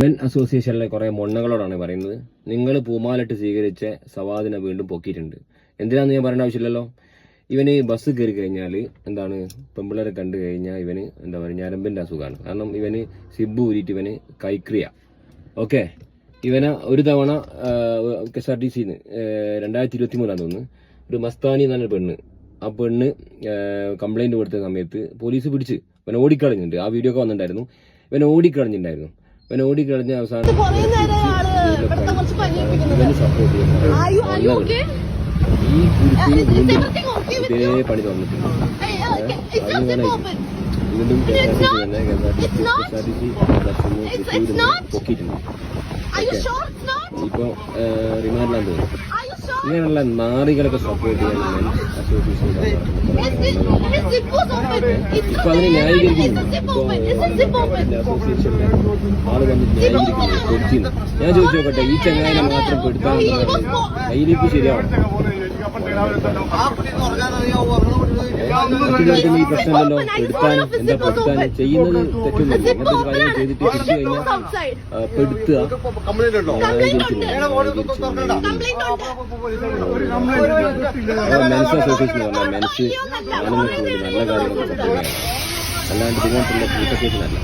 Men അസോസിയേഷനിലെ കുറെ മൊണ്ണകളോടാണ് പറയുന്നത്. നിങ്ങൾ പൂമാലിട്ട് സ്വീകരിച്ച സവാദിനെ വീണ്ടും പൊക്കിയിട്ടുണ്ട്. എന്തിനാന്ന് ഞാൻ പറയേണ്ട ആവശ്യമില്ലല്ലോ. ഇവന് ബസ് കയറി കഴിഞ്ഞാൽ എന്താണ്, പെമ്പിള്ളേരെ കണ്ടു കഴിഞ്ഞാൽ ഇവന് എന്താ പറയുക, ഞരമ്പിന്റെ അസുഖമാണ്. കാരണം ഇവന് സിബ് ഊരിയിട്ട് ഇവന് കൈക്രിയ. ഓക്കെ, ഇവനെ ഒരു തവണ KSRTC-ന്ന് 2023 തോന്നുന്നു, ഒരു മസ്താനി എന്ന് പറഞ്ഞ പെണ്ണ്, ആ പെണ്ണ് കംപ്ലൈന്റ് കൊടുത്ത സമയത്ത് പോലീസ് പിടിച്ച് ഇവനെ ഓടിക്കളഞ്ഞിട്ടുണ്ട്. ആ വീഡിയോ ഒക്കെ വന്നിട്ടുണ്ടായിരുന്നു. ഇവനെ ഓടിക്കളഞ്ഞിട്ടുണ്ടായിരുന്നു. ഇവനെ ഓടിക്കളഞ്ഞ അവസാനം ഇവന് സപ്പോർട്ട് ചെയ്യുന്നത് ഈ കുറിച്ച് വീണ്ടും ഇതേ പണി തുറന്നിട്ടുണ്ട്. വീണ്ടും KSRTC പൊക്കിയിട്ടുണ്ട്. ഇപ്പൊ റിമാൻഡിലാന്ന് തോന്നുന്നു. ഇങ്ങനെയുള്ള നാറികളൊക്കെ സപ്പോർട്ട് ചെയ്യാൻ അസോസിയേഷൻ ഇപ്പൊ അതിനെ ന്യായീകരിക്കുന്നു. അസോസിയേഷനിലെ ആള് വന്ന് ന്യായീകരിക്കുന്നു, പെടുത്തിന്ന്. ഞാൻ ചോദിച്ചു നോക്കട്ടെ, ഈ ചങ്ങായിനെ മാത്രം പെടുത്താനുള്ള കയ്യിലേക്ക് ശരിയാവണം. മറ്റുള്ളവർക്കും ഈ പ്രശ്നമല്ലോ, പെടുത്താനും എന്താ പെടുത്താനും ചെയ്യുന്നത് തെറ്റൊന്നുമില്ല. അങ്ങനത്തെ ഒരു കാര്യം ചെയ്തിട്ട് തിരിച്ചു കഴിഞ്ഞാൽ പെടുത്തുക, മെൻസ് അസോസിയേഷൻ പറഞ്ഞാൽ മെൻസ് ആണുങ്ങൾക്ക് വേണ്ടി നല്ല കാര്യങ്ങളൊക്കെ സപ്പോർട്ട് ചെയ്യണം. അല്ലാണ്ട് ഇതുകൊണ്ടുള്ള കൂട്ടക്കേസിനല്ല.